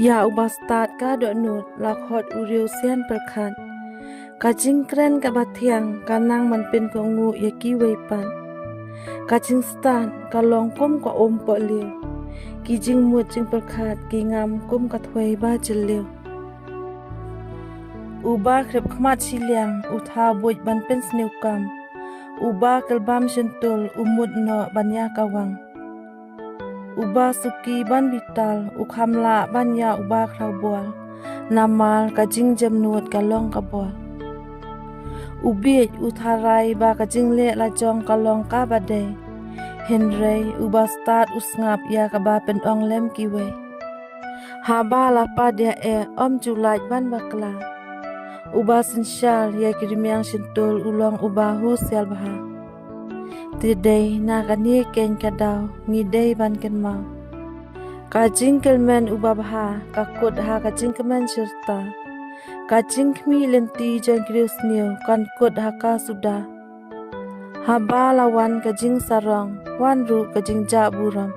Ya ubastat ka do nut lakhot uriu sian perkhat. Kajing kren ka bathiang kanang man pen ko ngu ya ki weipan. Kajing stan ka long kum ko om po liu. Ki jing mut jing perkhat ki ngam kum ka thwei ba chil liu. Uba krep khmat siliang utha boj ban pen sneu kam. Uba kelbam sentul umut no banya kawang. Uba suki ban vital ukhamla banya uba khrabol. Namal kajing jamnut kalong kabol. Ubij utharai ba kajing le la jong kalong ka bade. Henrei uba start usngap ya kaba pen ong lem kiwe. Haba lapa dia om julaj ban bakla. Uba sensyal ya kirimiang sentul ulong uba hu sial baha. Tidai na kani ken kadau ngidei ban ken mau. Kajing kelmen uba baha kakut ha kajing kemen serta. Kajing kmi lenti jan krius niu kan kut haka sudah. Haba lawan kajing sarong wan ru kajing ja buram.